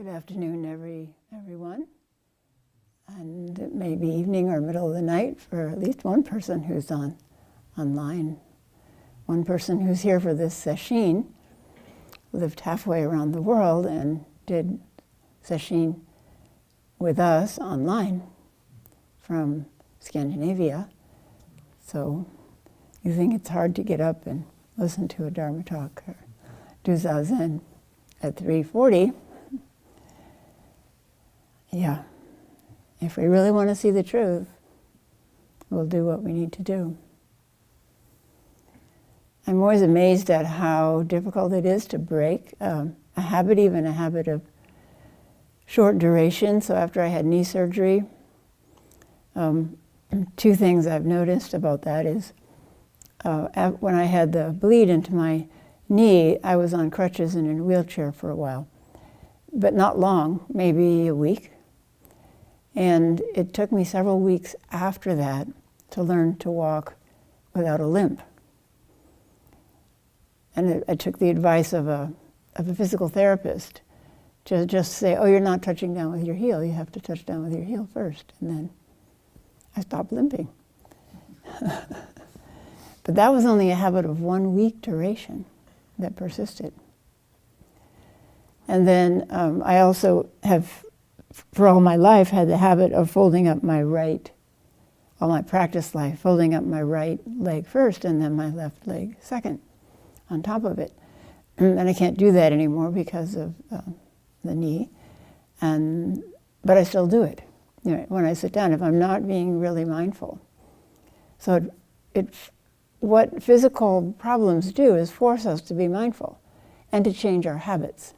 Good afternoon, everyone. And it may be evening or middle of the night for at least one person who's online. One person who's here for this sesshin lived halfway around the world and did sesshin with us online from Scandinavia. So you think it's hard to get up and listen to a Dharma talk or do Zazen at 3:40. Yeah, if we really want to see the truth, we'll do what we need to do. I'm always amazed at how difficult it is to break a habit, even a habit of short duration. So after I had knee surgery, two things I've noticed about that is when I had the bleed into my knee, I was on crutches and in a wheelchair for a while, but not long, maybe a week. And it took me several weeks after that to learn to walk without a limp. And I took the advice of a physical therapist to just say, oh, you're not touching down with your heel. You have to touch down with your heel first. And then I stopped limping. But that was only a habit of 1 week duration that persisted. And then I also have, for all my life, had the habit of folding up my all my practice life, folding up my right leg first and then my left leg second on top of it. And I can't do that anymore because of the knee. But I still do it, you know, when I sit down, if I'm not being really mindful. So what physical problems do is force us to be mindful and to change our habits.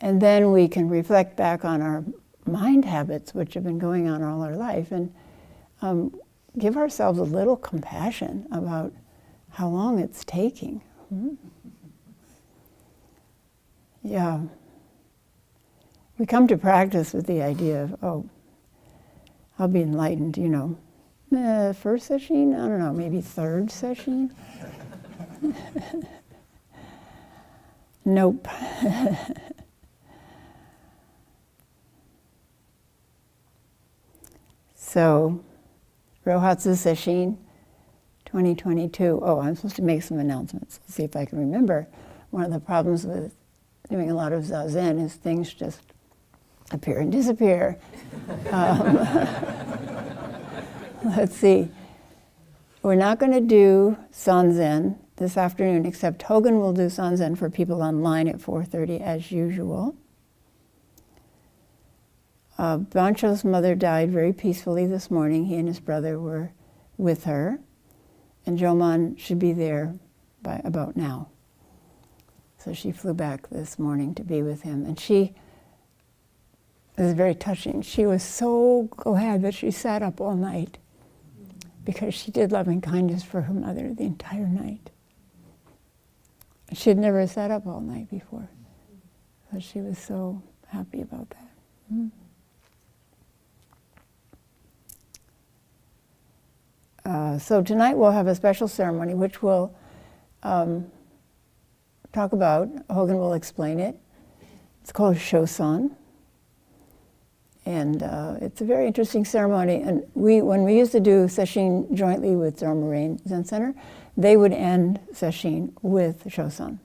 And then we can reflect back on our mind habits, which have been going on all our life, and give ourselves a little compassion about how long it's taking. Yeah. We come to practice with the idea of, oh, I'll be enlightened, you know. First session? I don't know, maybe third session? Nope. So, Rohatsu Sesshin 2022. Oh, I'm supposed to make some announcements. Let's see if I can remember. One of the problems with doing a lot of Zazen is things just appear and disappear. Let's see. We're not going to do Sanzen this afternoon, except Hogan will do Sanzen for people online at 4:30 as usual. Bancho's mother died very peacefully this morning. He and his brother were with her. And Joman should be there by about now. So she flew back this morning to be with him. And it was very touching. She was so glad that she sat up all night because she did loving kindness for her mother the entire night. She had never sat up all night before. So she was so happy about that. So tonight we'll have a special ceremony which we'll talk about. Hogan will explain it. It's called Chozen. And it's a very interesting ceremony. And when we used to do sesshin jointly with Dharma Rain Zen Center, they would end sesshin with Chozen.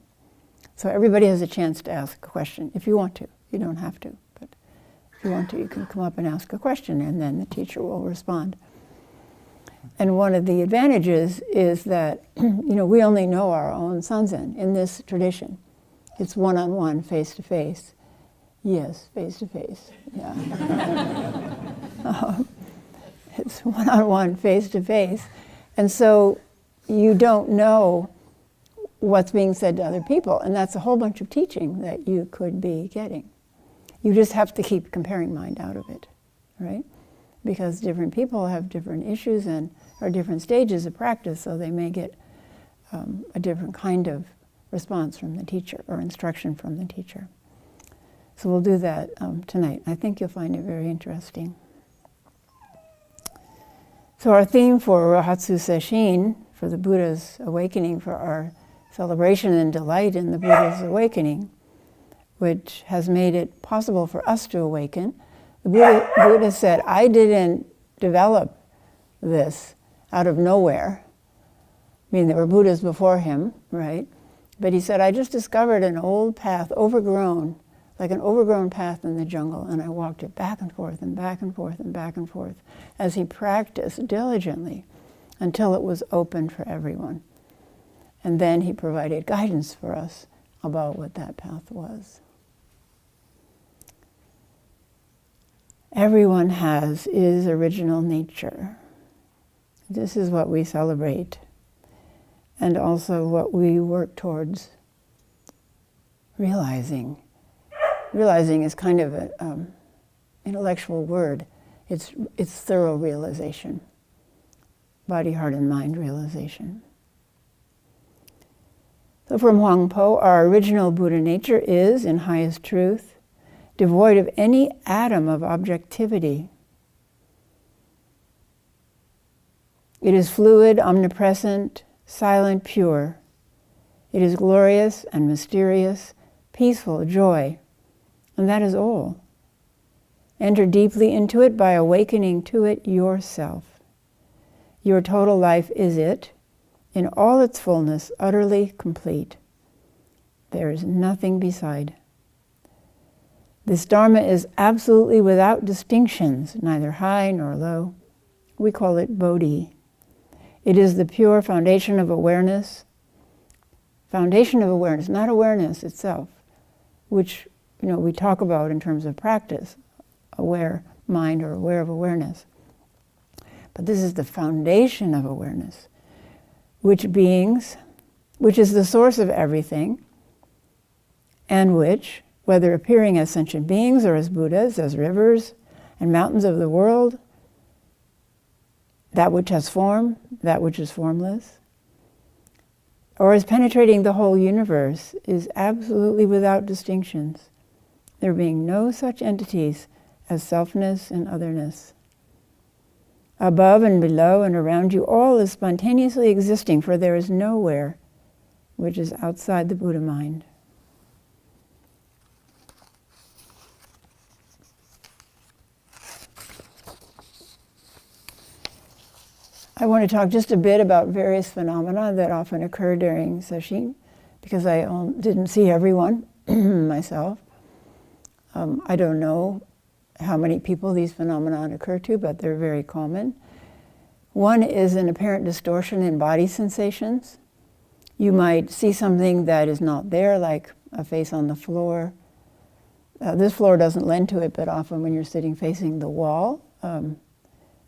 So everybody has a chance to ask a question if you want to. You don't have to, but if you want to, you can come up and ask a question and then the teacher will respond. And one of the advantages is that, you know, we only know our own Sanzen in this tradition. It's one-on-one, face-to-face. Yes, face-to-face, yeah. It's one-on-one, face-to-face. And so you don't know what's being said to other people, and that's a whole bunch of teaching that you could be getting. You just have to keep comparing mind out of it, right? Because different people have different issues and are different stages of practice, so they may get a different kind of response from the teacher or instruction from the teacher. So we'll do that tonight. I think you'll find it very interesting. So our theme for Rohatsu Sesshin, for the Buddha's awakening, for our celebration and delight in the Buddha's awakening, which has made it possible for us to awaken. The Buddha said, I didn't develop this out of nowhere. I mean, there were Buddhas before him, right? But he said, I just discovered an old path, overgrown, like an overgrown path in the jungle, and I walked it back and forth and back and forth and back and forth as he practiced diligently until it was open for everyone. And then he provided guidance for us about what that path was. Everyone is original nature. This is what we celebrate, and also what we work towards realizing. Realizing is kind of an intellectual word. It's thorough realization, body, heart, and mind realization. So from Huang Po, our original Buddha nature is, in highest truth, devoid of any atom of objectivity. It is fluid, omnipresent, silent, pure. It is glorious and mysterious, peaceful, joy, and that is all. Enter deeply into it by awakening to it yourself. Your total life is it, in all its fullness, utterly complete. There is nothing beside. This Dharma is absolutely without distinctions, neither high nor low. We call it Bodhi. It is the pure foundation of awareness. Foundation of awareness, not awareness itself, which we talk about in terms of practice, aware mind or aware of awareness. But this is the foundation of awareness, which is the source of everything, and which, whether appearing as sentient beings or as Buddhas, as rivers and mountains of the world, that which has form, that which is formless, or as penetrating the whole universe, is absolutely without distinctions, there being no such entities as selfness and otherness. Above and below and around you, all is spontaneously existing, for there is nowhere which is outside the Buddha mind. I want to talk just a bit about various phenomena that often occur during Sesshin, because I didn't see everyone myself. I don't know how many people these phenomena occur to, but they're very common. One is an apparent distortion in body sensations. You might see something that is not there, like a face on the floor. This floor doesn't lend to it, but often when you're sitting facing the wall,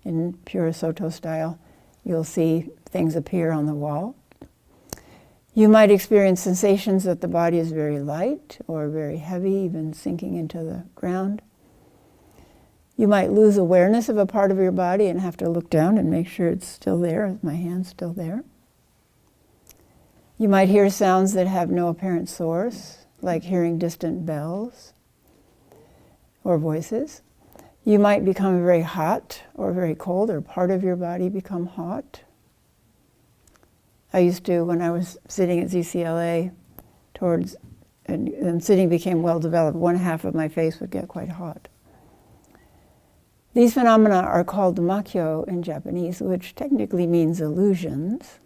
in pure Soto style, you'll see things appear on the wall. You might experience sensations that the body is very light or very heavy, even sinking into the ground. You might lose awareness of a part of your body and have to look down and make sure it's still there. Is my hand still there? You might hear sounds that have no apparent source, like hearing distant bells or voices. You might become very hot or very cold, or part of your body become hot. I used to, when I was sitting at ZCLA, and sitting became well developed, one half of my face would get quite hot. These phenomena are called makyo in Japanese, which technically means illusions.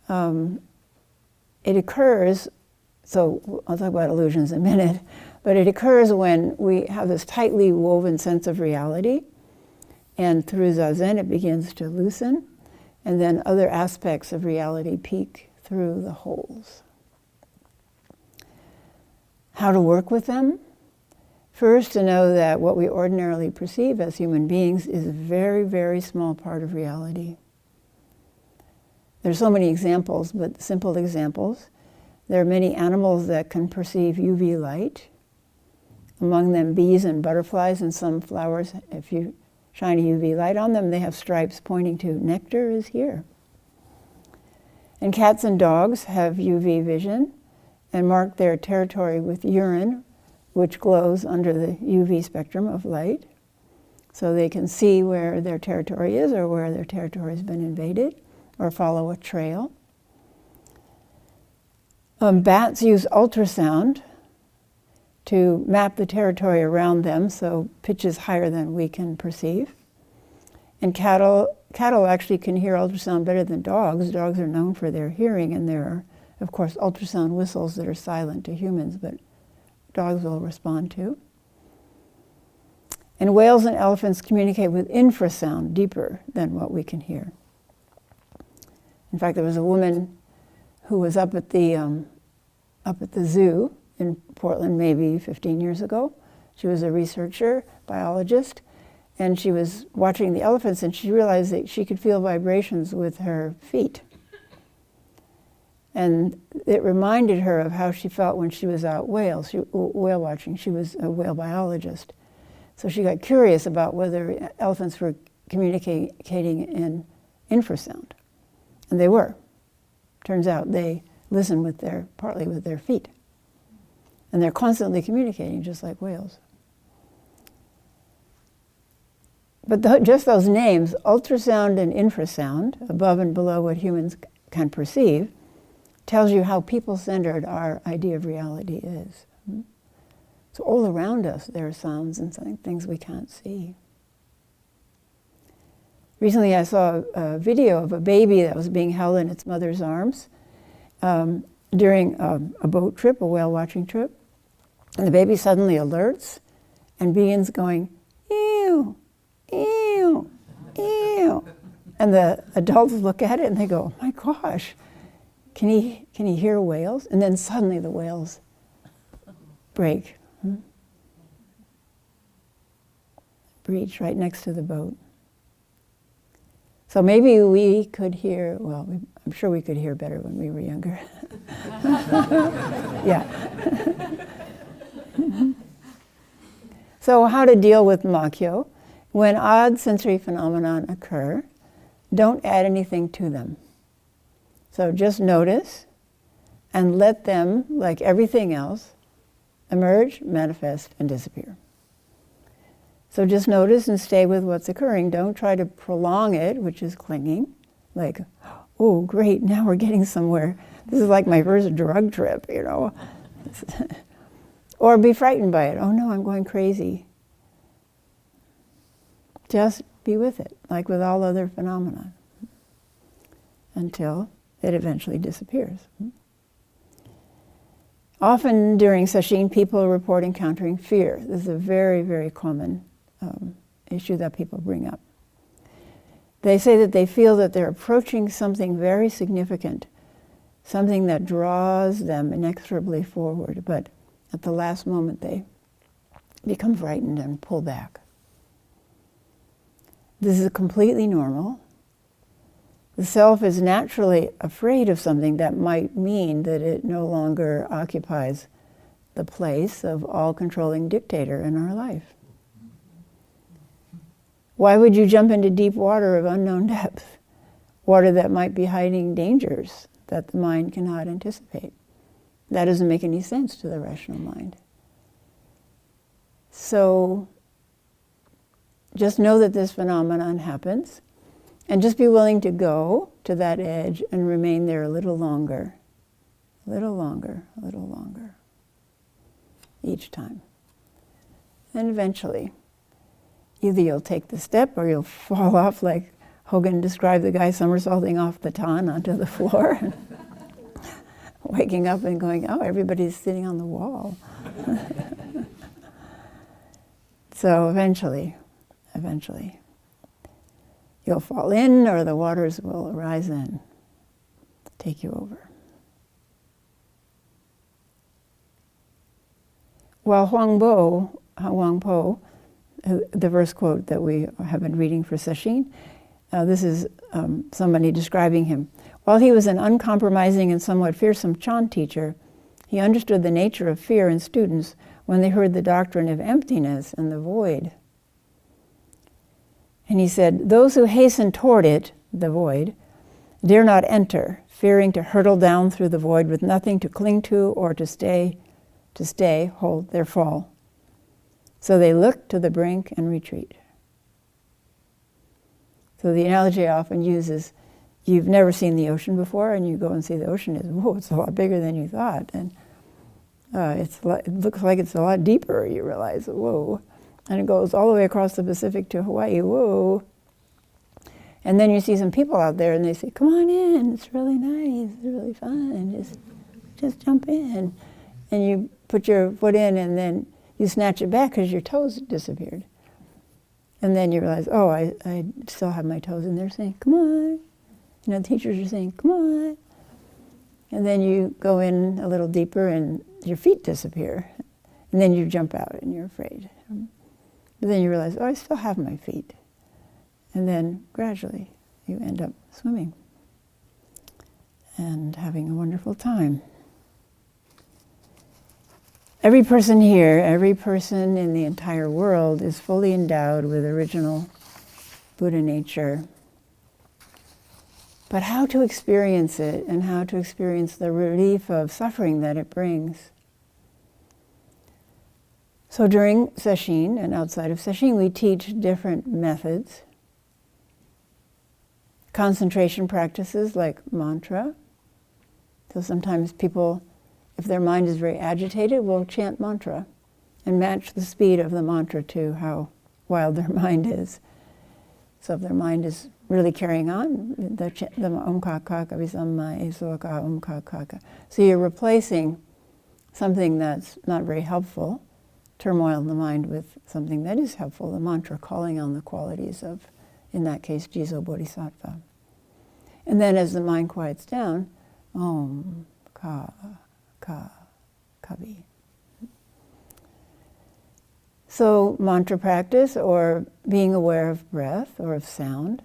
It occurs, so I'll talk about illusions in a minute, but it occurs when we have this tightly woven sense of reality, and through Zazen it begins to loosen, and then other aspects of reality peek through the holes. How to work with them? First, to know that what we ordinarily perceive as human beings is a very, very small part of reality. There's so many examples, but simple examples. There are many animals that can perceive UV light. Among them, bees and butterflies, and some flowers, if you shine a UV light on them, they have stripes pointing to nectar is here. And cats and dogs have UV vision and mark their territory with urine, which glows under the UV spectrum of light. So they can see where their territory is or where their territory has been invaded, or follow a trail. Bats use ultrasound to map the territory around them, so pitches higher than we can perceive. And cattle actually can hear ultrasound better than dogs. Dogs are known for their hearing, and there are, of course, ultrasound whistles that are silent to humans, but dogs will respond to. And whales and elephants communicate with infrasound, deeper than what we can hear. In fact, there was a woman who was up at the zoo in Portland maybe 15 years ago. She was a researcher, biologist, and she was watching the elephants, and she realized that she could feel vibrations with her feet. And it reminded her of how she felt when she was out whale watching. She was a whale biologist. So she got curious about whether elephants were communicating in infrasound. And they were. Turns out they listen partly with their feet. And they're constantly communicating, just like whales. But just those names, ultrasound and infrasound, above and below what humans can perceive, tells you how people-centered our idea of reality is. So all around us, there are sounds and things we can't see. Recently, I saw a video of a baby that was being held in its mother's arms during a boat trip, a whale watching trip. And the baby suddenly alerts and begins going, ew, ew, ew. And the adults look at it and they go, oh my gosh, can he hear whales? And then suddenly the whales break. Breach right next to the boat. So maybe we could hear, well, I'm sure we could hear better when we were younger. Yeah. So how to deal with makyo? When odd sensory phenomenon occur, don't add anything to them. So just notice and let them, like everything else, emerge, manifest, and disappear. So just notice and stay with what's occurring. Don't try to prolong it, which is clinging. Like, oh, great, now we're getting somewhere. This is like my first drug trip, you know. Or be frightened by it. Oh no, I'm going crazy. Just be with it, like with all other phenomena, until it eventually disappears. Often during sesshin, people report encountering fear. This is a very, very common issue that people bring up. They say that they feel that they're approaching something very significant, something that draws them inexorably forward, but at the last moment they become frightened and pull back. This is completely normal. The self is naturally afraid of something that might mean that it no longer occupies the place of all-controlling dictator in our life. Why would you jump into deep water of unknown depth? Water that might be hiding dangers that the mind cannot anticipate. That doesn't make any sense to the rational mind. So just know that this phenomenon happens, and just be willing to go to that edge and remain there a little longer, a little longer, a little longer, each time. And eventually, either you'll take the step or you'll fall off like Hogan described the guy somersaulting off the ton onto the floor, and waking up and going, oh, everybody's sitting on the wall. So eventually, you'll fall in, or the waters will arise and take you over. While Huang Po, the verse quote that we have been reading for Sesshin, this is somebody describing him. While he was an uncompromising and somewhat fearsome Chan teacher, he understood the nature of fear in students when they heard the doctrine of emptiness and the void. And he said, those who hasten toward it, the void, dare not enter, fearing to hurtle down through the void with nothing to cling to or to stay, hold their fall. So they look to the brink and retreat. So the analogy I often use is, you've never seen the ocean before, and you go and see the ocean is, whoa, it's a lot bigger than you thought. And it looks like it's a lot deeper, you realize, whoa. And it goes all the way across the Pacific to Hawaii, whoa. And then you see some people out there and they say, come on in, it's really nice, it's really fun, just jump in. And you put your foot in and then you snatch it back because your toes disappeared. And then you realize, oh, I still have my toes, and they're saying, come on. You know, the teachers are saying, come on. And then you go in a little deeper and your feet disappear. And then you jump out and you're afraid. But then you realize, oh, I still have my feet. And then gradually you end up swimming and having a wonderful time. Every person here, every person in the entire world is fully endowed with original Buddha nature. But how to experience it and how to experience the relief of suffering that it brings. So during Sesshin and outside of Sesshin, we teach different methods. Concentration practices like mantra. So sometimes people, if their mind is very agitated, will chant mantra and match the speed of the mantra to how wild their mind is. So if their mind is really carrying on, the Om Ka Ka Ka Visamma Esoka Om Ka Ka Ka. So you're replacing something that's not very helpful, turmoil in the mind, with something that is helpful, the mantra calling on the qualities of, in that case, Jizo Bodhisattva. And then as the mind quiets down, Om Ka Ka Kavi. So mantra practice, or being aware of breath or of sound.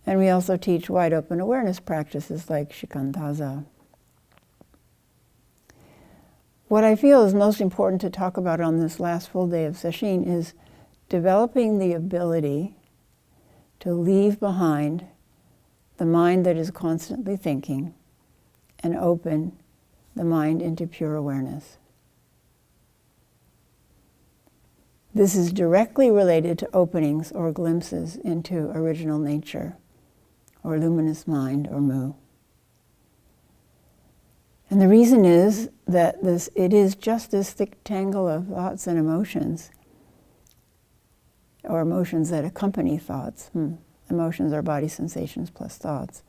And we also teach wide open awareness practices like shikantaza. What I feel is most important to talk about on this last full day of Sesshin is developing the ability to leave behind the mind that is constantly thinking and open the mind into pure awareness. This is directly related to openings or glimpses into original nature, or luminous mind, or mu. And the reason is that it is just this thick tangle of thoughts and emotions, or emotions that accompany thoughts. Emotions are body sensations plus thoughts.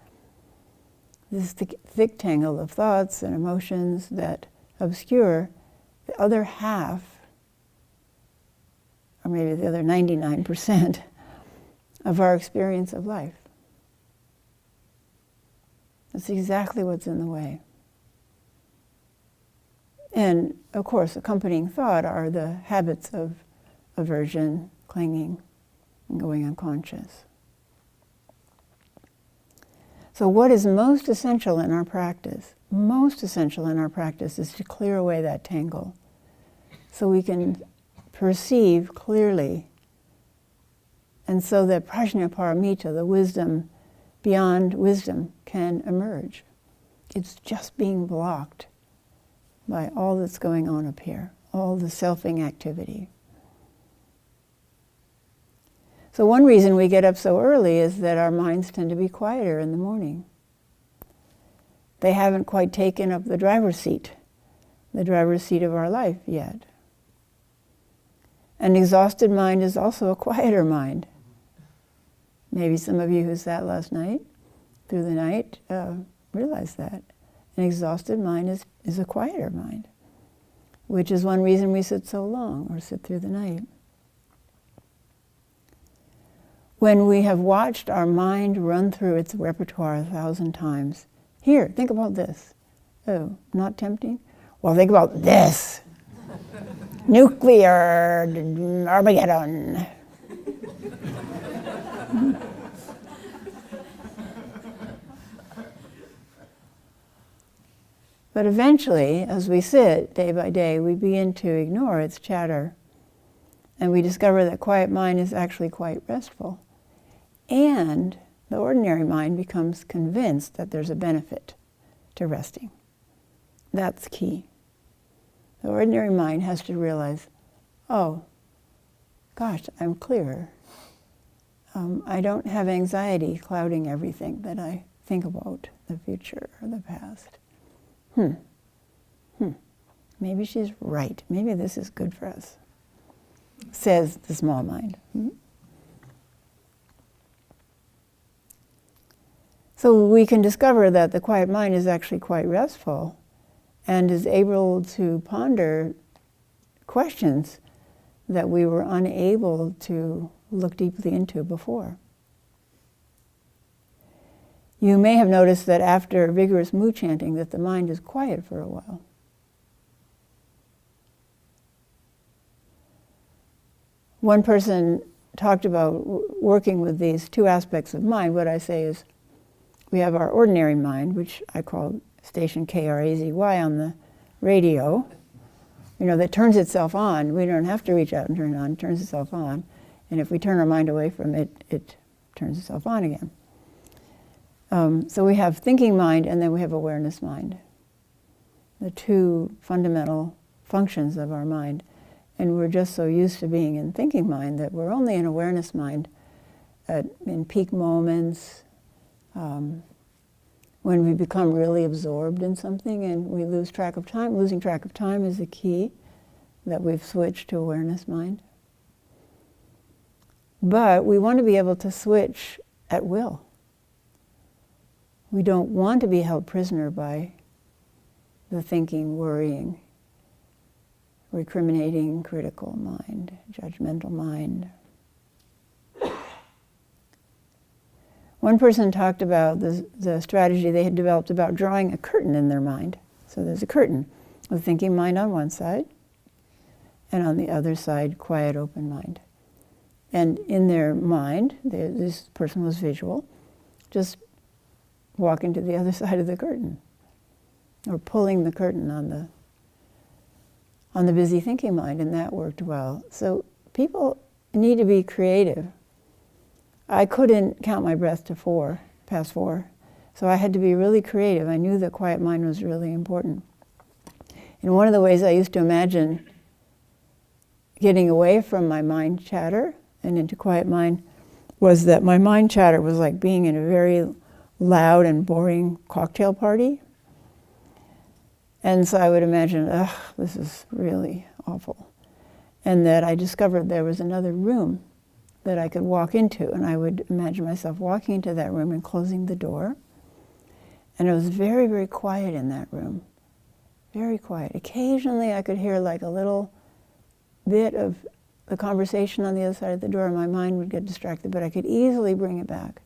This thick tangle of thoughts and emotions that obscure the other half, or maybe the other 99% of our experience of life. That's exactly what's in the way. And of course, accompanying thought are the habits of aversion, clinging, and going unconscious. So what is most essential in our practice? Most essential in our practice is to clear away that tangle so we can perceive clearly, and so that prajnaparamita, the wisdom beyond wisdom, can emerge. It's just being blocked by all that's going on up here, all the selfing activity. So one reason we get up so early is that our minds tend to be quieter in the morning. They haven't quite taken up the driver's seat of our life yet. An exhausted mind is also a quieter mind. Maybe some of you who sat last night, through the night, realize that. An exhausted mind is a quieter mind, which is one reason we sit so long or sit through the night. When we have watched our mind run through its repertoire 1,000 times, here, think about this. Oh, not tempting? Well, think about this. Nuclear Armageddon. But eventually, as we sit day by day, we begin to ignore its chatter. And we discover that quiet mind is actually quite restful. And the ordinary mind becomes convinced that there's a benefit to resting. That's key. The ordinary mind has to realize, oh, gosh, I'm clearer. I don't have anxiety clouding everything that I think about, the future or the past. Maybe she's right. Maybe this is good for us, says the small mind. So we can discover that the quiet mind is actually quite restful and is able to ponder questions that we were unable to look deeply into before. You may have noticed that after vigorous mu chanting that the mind is quiet for a while. One person talked about working with these two aspects of mind. What I say is we have our ordinary mind, which I call station KRAZY on the radio, that turns itself on. We don't have to reach out and turn it on. It turns itself on. And if we turn our mind away from it, it turns itself on again. So we have thinking mind and then we have awareness mind, the two fundamental functions of our mind. And we're just so used to being in thinking mind that we're only in awareness mind in peak moments, when we become really absorbed in something and we lose track of time. Losing track of time is the key, that we've switched to awareness mind. But we want to be able to switch at will. We don't want to be held prisoner by the thinking, worrying, recriminating, critical mind, judgmental mind. One person talked about the strategy they had developed about drawing a curtain in their mind. So there's a curtain with thinking mind on one side, and on the other side, quiet, open mind. And in their mind, this person was visual, just walking to the other side of the curtain, or pulling the curtain on the busy thinking mind, and that worked well. So people need to be creative. I couldn't count my breath to past 4, so I had to be really creative. I knew that quiet mind was really important. And one of the ways I used to imagine getting away from my mind chatter and into quiet mind was that my mind chatter was like being in a very loud and boring cocktail party. And so I would imagine, this is really awful. And that I discovered there was another room that I could walk into, and I would imagine myself walking into that room and closing the door. And it was very, very quiet in that room. Very quiet. Occasionally I could hear like a little bit of the conversation on the other side of the door, and my mind would get distracted, but I could easily bring it back.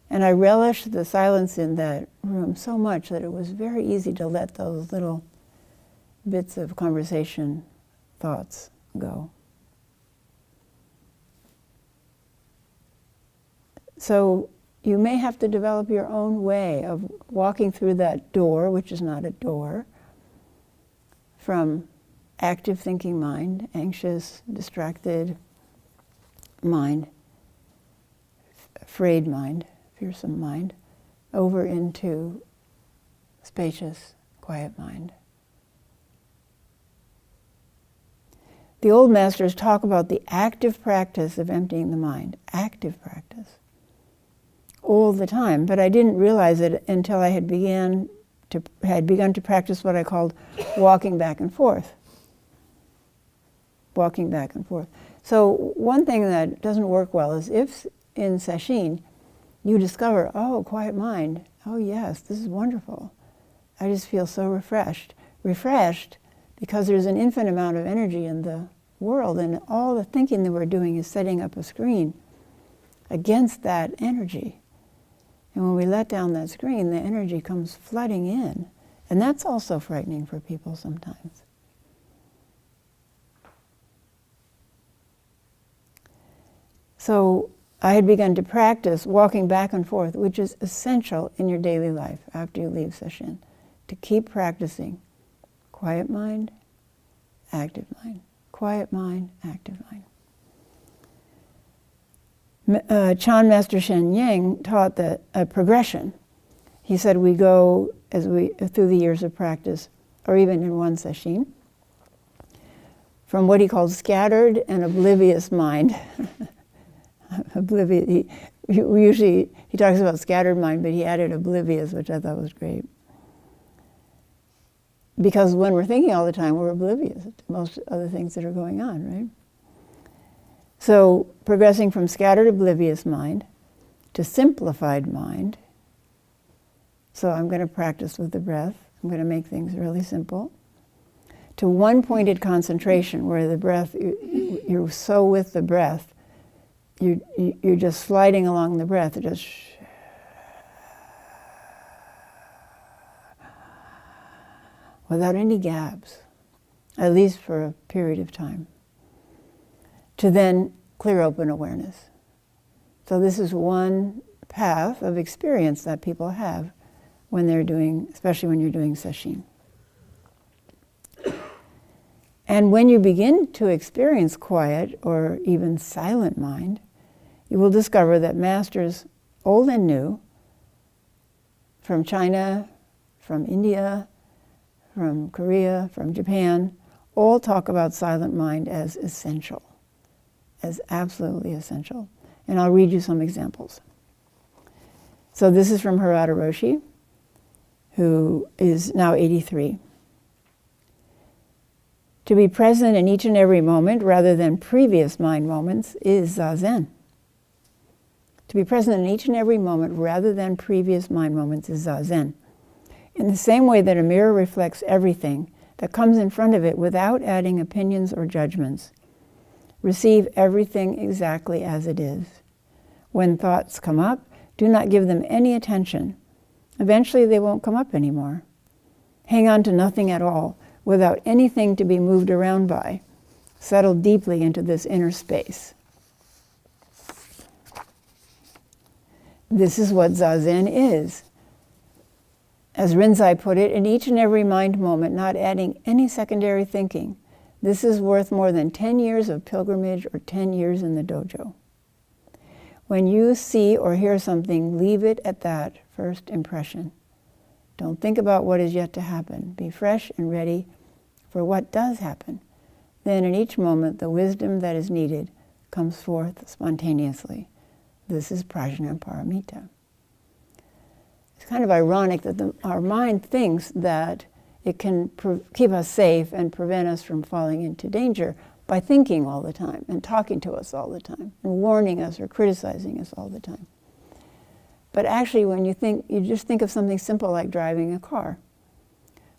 And I relished the silence in that room so much that it was very easy to let those little bits of conversation thoughts go. So you may have to develop your own way of walking through that door, which is not a door, from active thinking mind, anxious, distracted mind, afraid mind, fearsome mind, over into spacious, quiet mind. The old masters talk about the active practice of emptying the mind, active practice, all the time. But I didn't realize it until I had begun to practice what I called walking back and forth. Walking back and forth. So one thing that doesn't work well is if in Sesshin you discover, quiet mind, yes, this is wonderful. I just feel so refreshed. Refreshed because there's an infinite amount of energy in the world, and all the thinking that we're doing is setting up a screen against that energy. And when we let down that screen, the energy comes flooding in. And that's also frightening for people sometimes. So I had begun to practice walking back and forth, which is essential in your daily life after you leave Sesshin, to keep practicing quiet mind, active mind, quiet mind, active mind. Chan Master Shen Yang taught that a progression. He said we go through the years of practice, or even in one Sesshin, from what he called scattered and oblivious mind. he talks about scattered mind, but he added oblivious, which I thought was great. Because when we're thinking all the time, we're oblivious to most other things that are going on, right? So progressing from scattered oblivious mind to simplified mind. So I'm going to practice with the breath. I'm going to make things really simple. To one-pointed concentration, where the breath, you're so with the breath, you're just sliding along the breath, just without any gaps, at least for a period of time, to then clear open awareness. So this is one path of experience that people have when they're doing, especially when you're doing Sesshin. And when you begin to experience quiet or even silent mind, you will discover that masters, old and new, from China, from India, from Korea, from Japan, all talk about silent mind as essential, as absolutely essential. And I'll read you some examples. So this is from Roshi, who is now 83. To be present in each and every moment rather than previous mind moments is Zazen. To be present in each and every moment rather than previous mind moments is Zazen. In the same way that a mirror reflects everything that comes in front of it without adding opinions or judgments, receive everything exactly as it is. When thoughts come up, do not give them any attention. Eventually they won't come up anymore. Hang on to nothing at all, without anything to be moved around by. Settle deeply into this inner space. This is what Zazen is. As Rinzai put it, in each and every mind moment, not adding any secondary thinking. This is worth more than 10 years of pilgrimage or 10 years in the dojo. When you see or hear something, leave it at that first impression. Don't think about what is yet to happen. Be fresh and ready for what does happen. Then in each moment, the wisdom that is needed comes forth spontaneously. This is prajna paramita. It's kind of ironic that our mind thinks that it can keep us safe and prevent us from falling into danger by thinking all the time and talking to us all the time and warning us or criticizing us all the time. But actually, when you just think of something simple like driving a car.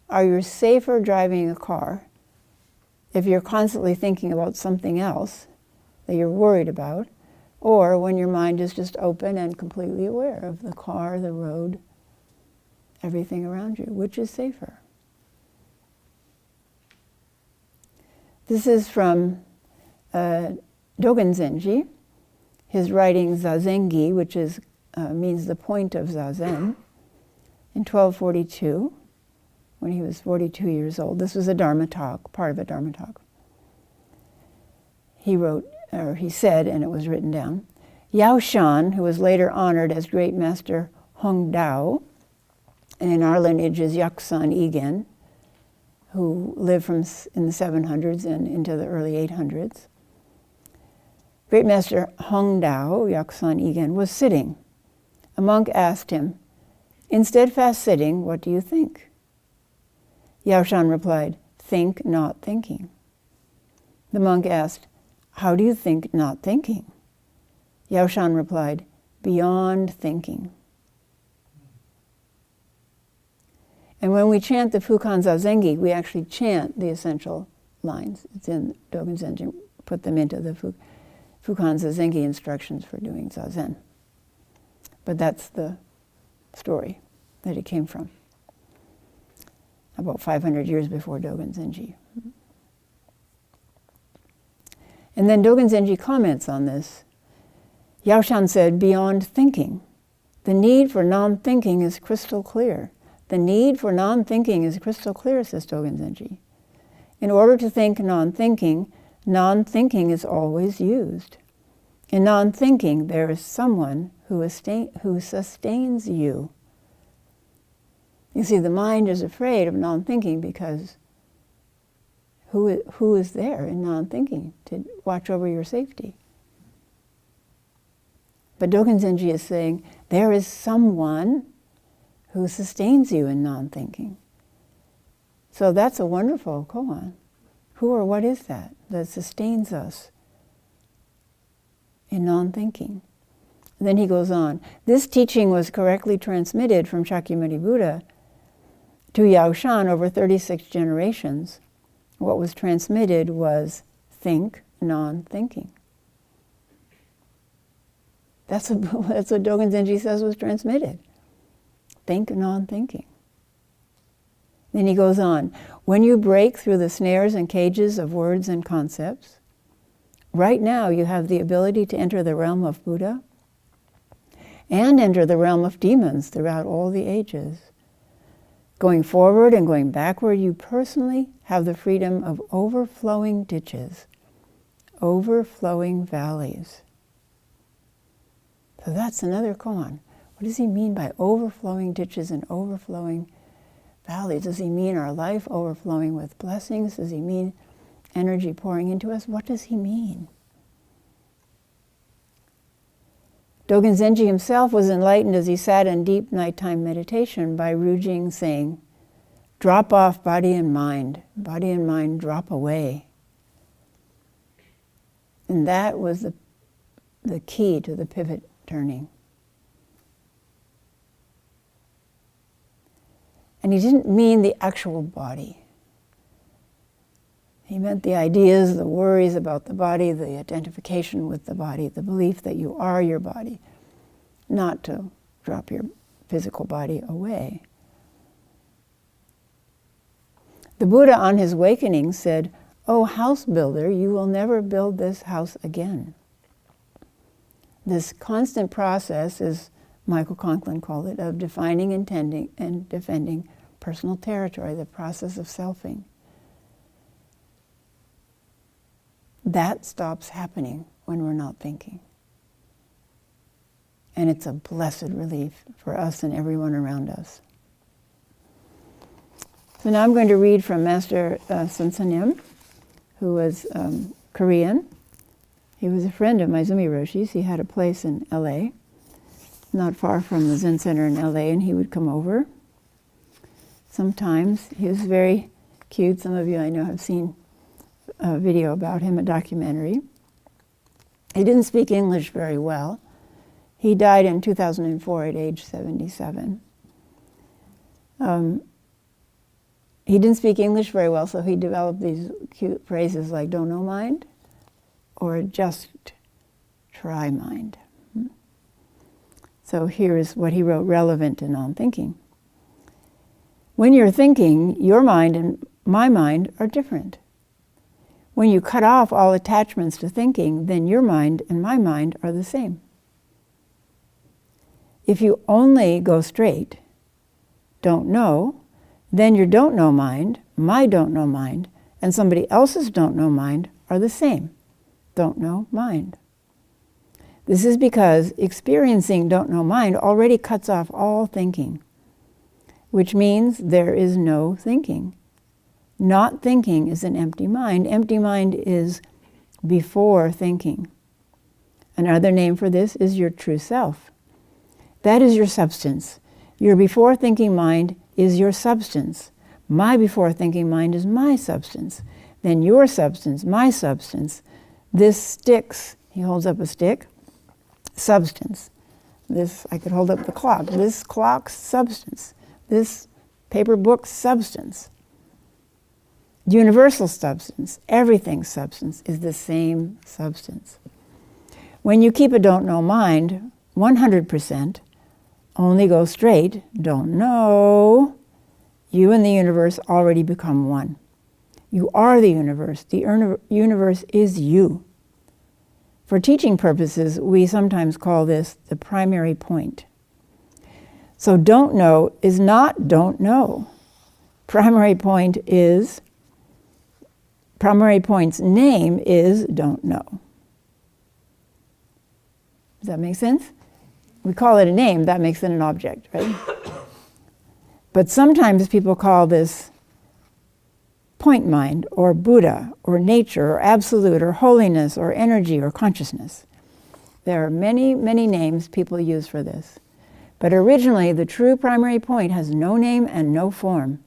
Are you safer driving a car if you're constantly thinking about something else that you're worried about, or when your mind is just open and completely aware of the car, the road, everything around you? Which is safer? This is from Dogen Zenji, his writing Zazengi, which is means the point of Zazen, in 1242, when he was 42 years old. This was a Dharma talk, part of a Dharma talk. He wrote, or he said, and it was written down, Yao Shan, who was later honored as Great Master Hong Dao, and in our lineage is Yaksan Igen, who lived in the 700s and into the early 800s. Great Master Hong Dao, Yaksan Igen, was sitting. A monk asked him, in steadfast sitting, what do you think? Yao Shan replied, think not thinking. The monk asked, how do you think not thinking? Yao Shan replied, beyond thinking. And when we chant the Fukan Zazengi, we actually chant the essential lines. It's in Dogen Zenji, put them into the Fukan Zazengi instructions for doing Zazen. But that's the story that it came from, about 500 years before Dogen Zenji. And then Dogen Zenji comments on this. Yao Shan said, beyond thinking. The need for non-thinking is crystal clear. The need for non-thinking is crystal clear, says Dogen Zenji. In order to think non-thinking is always used. In non-thinking, there is someone who sustains you. You see, the mind is afraid of non-thinking because who is there in non-thinking to watch over your safety? But Dogen Zenji is saying, there is someone who sustains you in non-thinking. So that's a wonderful koan. Who or what is that sustains us in non-thinking? And then he goes on, this teaching was correctly transmitted from Shakyamuni Buddha to Yaoshan over 36 generations. What was transmitted was think non-thinking. That's what Dogen Zenji says was transmitted. Think non-thinking. Then he goes on, when you break through the snares and cages of words and concepts, right now you have the ability to enter the realm of Buddha and enter the realm of demons throughout all the ages. Going forward and going backward, you personally have the freedom of overflowing ditches, overflowing valleys. So that's another koan. What does he mean by overflowing ditches and overflowing valleys? Does he mean our life overflowing with blessings? Does he mean energy pouring into us? What does he mean? Dogen Zenji himself was enlightened as he sat in deep nighttime meditation by Rujing saying, drop off body and mind drop away. And that was the key to the pivot turning. And he didn't mean the actual body. He meant the ideas, the worries about the body, the identification with the body, the belief that you are your body, not to drop your physical body away. The Buddha on his awakening said, "O house builder, you will never build this house again." This constant process, as Michael Conklin called it, of defining, intending, and defending personal territory, the process of selfing. That stops happening when we're not thinking. And it's a blessed relief for us and everyone around us. So now I'm going to read from Master Sansanim, who was Korean. He was a friend of Maizumi Roshi's. He had a place in LA, not far from the Zen Center in LA, and he would come over sometimes. He was very cute. Some of you I know have seen a video about him, a documentary. He didn't speak English very well. He died in 2004 at age 77. He didn't speak English very well, so he developed these cute phrases like "don't know mind" or "just try mind." So here is what he wrote relevant to non-thinking. When you're thinking, your mind and my mind are different. When you cut off all attachments to thinking, then your mind and my mind are the same. If you only go straight, don't know, then your don't know mind, my don't know mind, and somebody else's don't know mind are the same. Don't know mind. This is because experiencing don't know mind already cuts off all thinking, which means there is no thinking. Not thinking is an empty mind. Empty mind is before thinking. Another name for this is your true self. That is your substance. Your before thinking mind is your substance. My before thinking mind is my substance. Then your substance, my substance, this sticks. He holds up a stick. Substance. This, I could hold up the clock. This clock's substance. This paper book's substance. Universal substance, everything's substance, is the same substance. When you keep a don't know mind, 100%, only go straight, don't know, you and the universe already become one. You are the universe. The universe is you. For teaching purposes, we sometimes call this the primary point. So don't know is not don't know. Primary point's name is don't know. Does that make sense? We call it a name, that makes it an object, right? But sometimes people call this point mind, or Buddha, or nature, or absolute, or holiness, or energy, or consciousness. There are many, many names people use for this. But originally, the true primary point has no name and no form.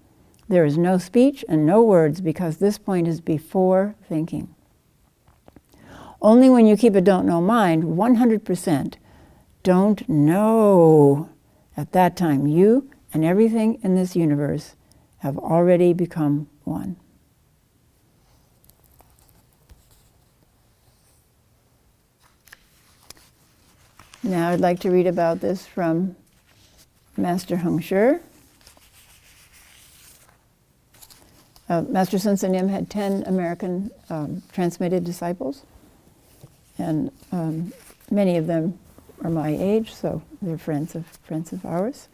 There is no speech and no words because this point is before thinking. Only when you keep a don't know mind, 100%, don't know. At that time, you and everything in this universe have already become one. Now I'd like to read about this from Master Heng Sure. Master Sun Sun Nim had 10 American transmitted disciples, and many of them are my age, so they're friends of ours.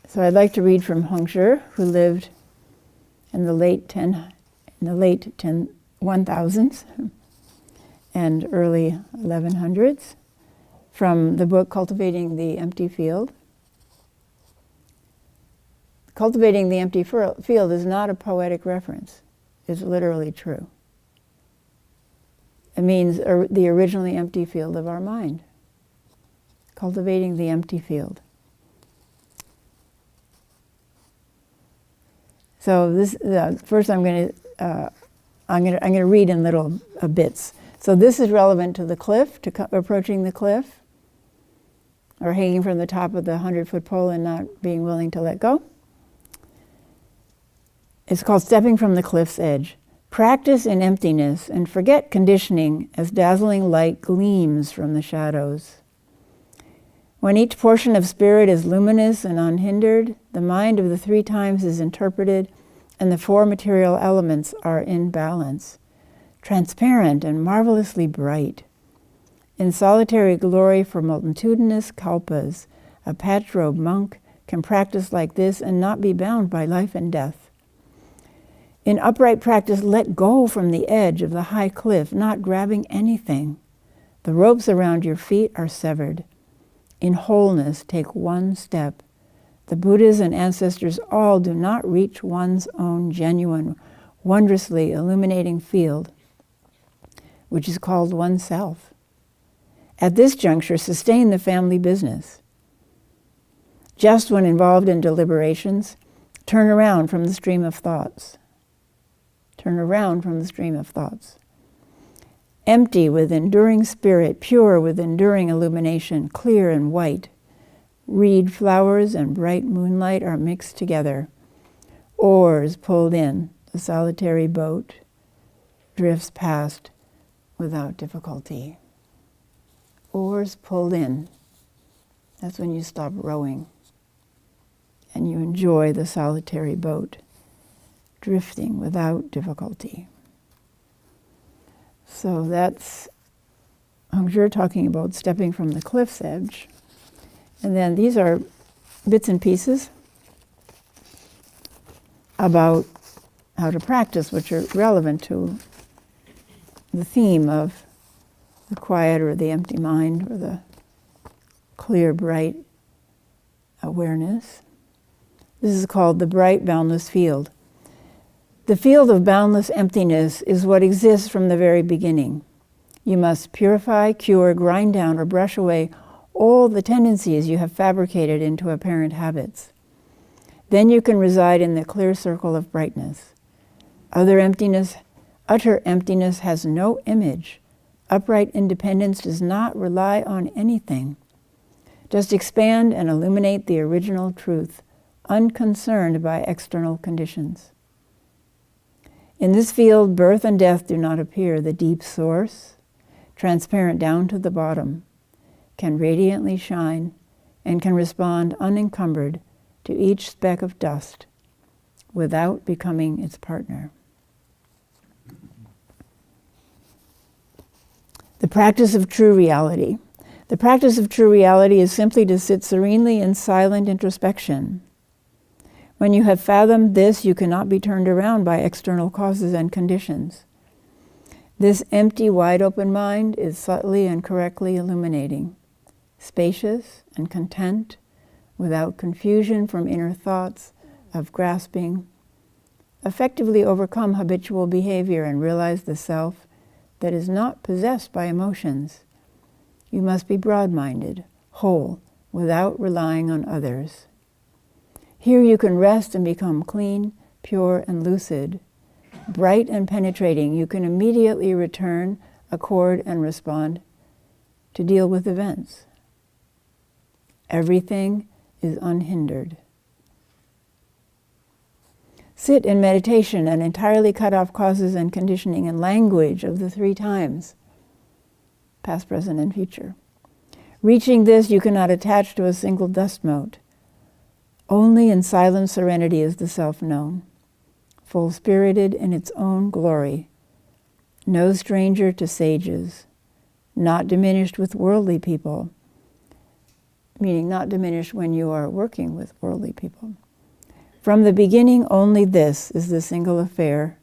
So I'd like to read from Heng Sure, who lived in the late 1000s and early 1100s, from the book Cultivating the Empty Field. Cultivating the Empty Field is not a poetic reference. It's literally true. It means the originally empty field of our mind. Cultivating the empty field. So this first, I'm going to read in little bits. So this is relevant to the cliff, to approaching the cliff, or hanging from the top of the 100-foot pole and not being willing to let go. It's called Stepping from the Cliff's Edge. Practice in emptiness and forget conditioning as dazzling light gleams from the shadows. When each portion of spirit is luminous and unhindered, the mind of the three times is interpreted and the four material elements are in balance, transparent and marvelously bright. In solitary glory for multitudinous kalpas, a patch-robe monk can practice like this and not be bound by life and death. In upright practice, let go from the edge of the high cliff, not grabbing anything. The ropes around your feet are severed. In wholeness, take one step. The Buddhas and ancestors all do not reach one's own genuine, wondrously illuminating field, which is called oneself. At this juncture, sustain the family business. Just when involved in deliberations, turn around from the stream of thoughts. Turn around from the stream of thoughts. Empty with enduring spirit, pure with enduring illumination, clear and white. Reed flowers and bright moonlight are mixed together. Oars pulled in, the solitary boat drifts past without difficulty. Oars pulled in. That's when you stop rowing and you enjoy the solitary boat drifting without difficulty. So that's Heng Sure talking about stepping from the cliff's edge. And then these are bits and pieces about how to practice, which are relevant to the theme of the quiet or the empty mind or the clear, bright awareness. This is called the bright, boundless field. The field of boundless emptiness is what exists from the very beginning. You must purify, cure, grind down, or brush away all the tendencies you have fabricated into apparent habits. Then you can reside in the clear circle of brightness. Utter emptiness has no image. Upright independence does not rely on anything. Just expand and illuminate the original truth, unconcerned by external conditions. In this field, birth and death do not appear. The deep source, transparent down to the bottom, can radiantly shine and can respond unencumbered to each speck of dust without becoming its partner. The practice of true reality. The practice of true reality is simply to sit serenely in silent introspection. When you have fathomed this, you cannot be turned around by external causes and conditions. This empty, wide-open mind is subtly and correctly illuminating, spacious and content, without confusion from inner thoughts of grasping effectively overcome habitual behavior and realize the self that is not possessed by emotions. You must be broad-minded, whole, without relying on others. Here you can rest and become clean, pure, and lucid. Bright and penetrating, you can immediately return, accord, and respond to deal with events. Everything is unhindered. Sit in meditation and entirely cut off causes and conditioning and language of the 3 times, past, present, and future. Reaching this, you cannot attach to a single dust mote. Only in silent serenity is the self known, full-spirited in its own glory, no stranger to sages, not diminished with worldly people, meaning not diminished when you are working with worldly people. From the beginning, only this is the single affair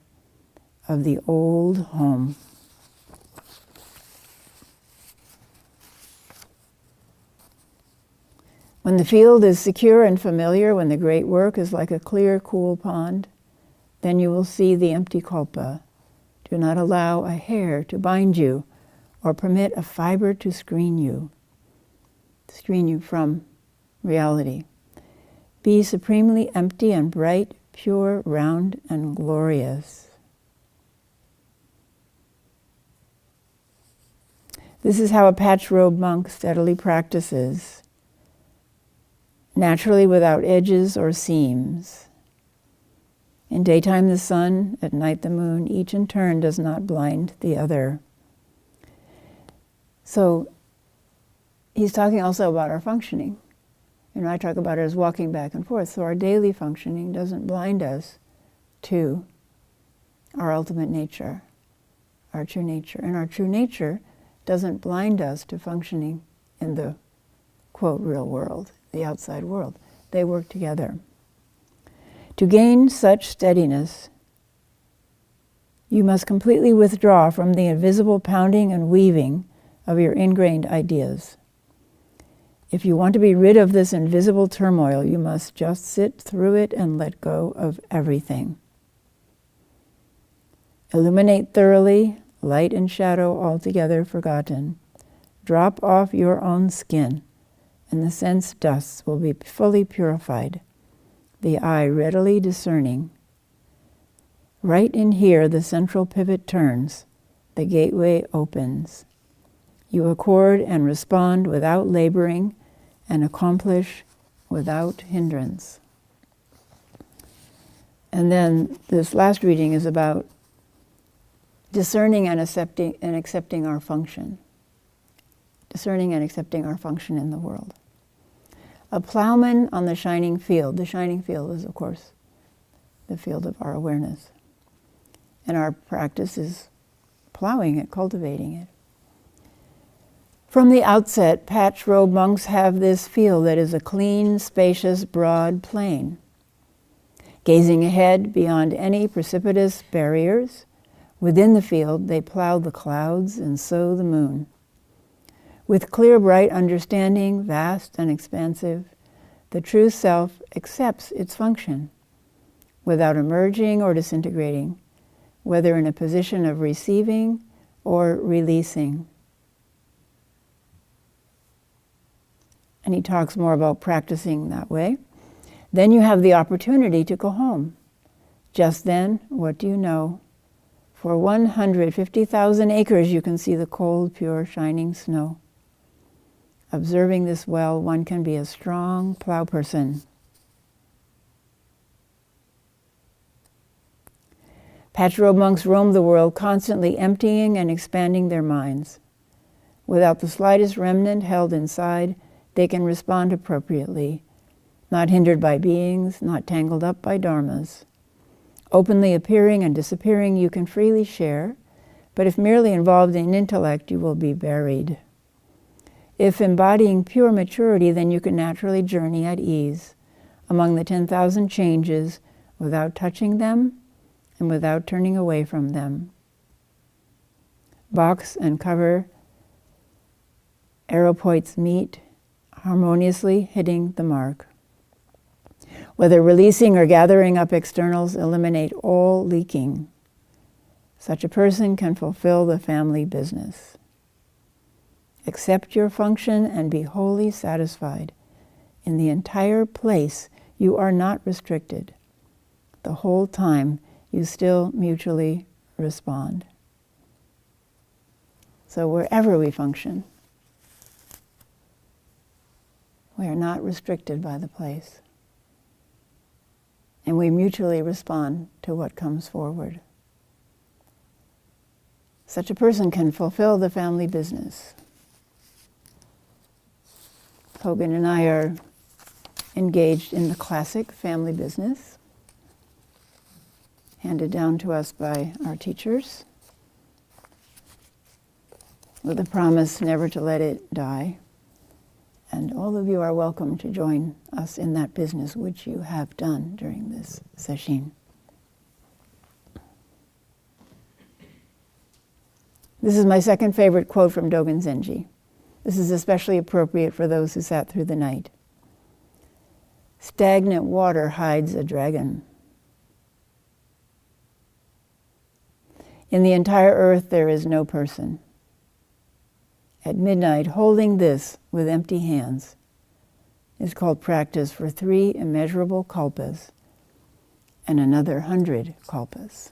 of the old home. When the field is secure and familiar, when the great work is like a clear, cool pond, then you will see the empty kalpa. Do not allow a hair to bind you or permit a fiber to screen you from reality. Be supremely empty and bright, pure, round, and glorious. This is how a patch-robe monk steadily practices, naturally without edges or seams. In daytime the sun, at night the moon, each in turn does not blind the other. So he's talking also about our functioning. I talk about it as walking back and forth. So our daily functioning doesn't blind us to our ultimate nature, our true nature. And our true nature doesn't blind us to functioning in the, quote, real world, the outside world. They work together. To gain such steadiness, you must completely withdraw from the invisible pounding and weaving of your ingrained ideas. If you want to be rid of this invisible turmoil, you must just sit through it and let go of everything. Illuminate thoroughly, light and shadow altogether forgotten. Drop off your own skin, and the sense dusts will be fully purified, the eye readily discerning. Right in here, the central pivot turns, the gateway opens. You accord and respond without laboring and accomplish without hindrance. And then this last reading is about discerning and accepting our function. Discerning and accepting our function in the world. A plowman on the shining field. The shining field is, of course, the field of our awareness. And our practice is plowing it, cultivating it. From the outset, patch-robe monks have this field that is a clean, spacious, broad plain. Gazing ahead beyond any precipitous barriers, within the field they plow the clouds and sow the moon. With clear, bright understanding, vast and expansive, the true self accepts its function, without emerging or disintegrating, whether in a position of receiving or releasing. And he talks more about practicing that way. Then you have the opportunity to go home. Just then, what do you know? For 150,000 acres you can see the cold, pure, shining snow. Observing this well, one can be a strong plow person. Patch-robe monks roam the world, constantly emptying and expanding their minds. Without the slightest remnant held inside, they can respond appropriately, not hindered by beings, not tangled up by dharmas. Openly appearing and disappearing, you can freely share, but if merely involved in intellect, you will be buried. If embodying pure maturity, then you can naturally journey at ease among the 10,000 changes without touching them and without turning away from them. Box and cover, arrow points meet, harmoniously hitting the mark. Whether releasing or gathering up externals, eliminate all leaking. Such a person can fulfill the family business. Accept your function and be wholly satisfied. In the entire place, you are not restricted. The whole time, you still mutually respond. So wherever we function, we are not restricted by the place. And we mutually respond to what comes forward. Such a person can fulfill the family business. Hogan and I are engaged in the classic family business, handed down to us by our teachers, with a promise never to let it die. And all of you are welcome to join us in that business, which you have done during this sesshin. This is my second favorite quote from Dogen Zenji. This is especially appropriate for those who sat through the night. Stagnant water hides a dragon. In the entire earth there is no person. At midnight, holding this with empty hands is called practice for 3 immeasurable kalpas and another 100 kalpas.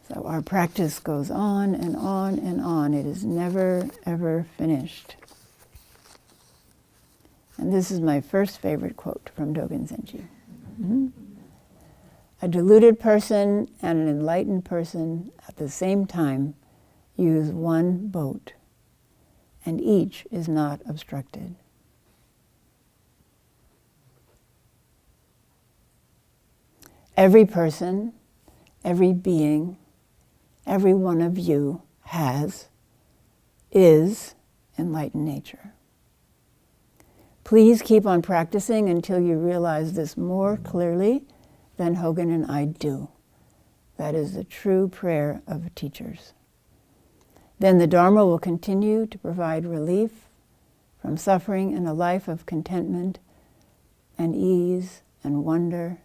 So our practice goes on and on and on. It is never, ever finished. And this is my first favorite quote from Dogen Zenji. Mm-hmm. A deluded person and an enlightened person at the same time use one boat, and each is not obstructed. Every person, every being, every one of you is enlightened nature. Please keep on practicing until you realize this more clearly than Hogan and I do. That is the true prayer of teachers. Then the Dharma will continue to provide relief from suffering and a life of contentment and ease and wonder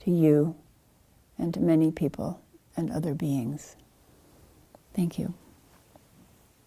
to you and to many people and other beings. Thank you.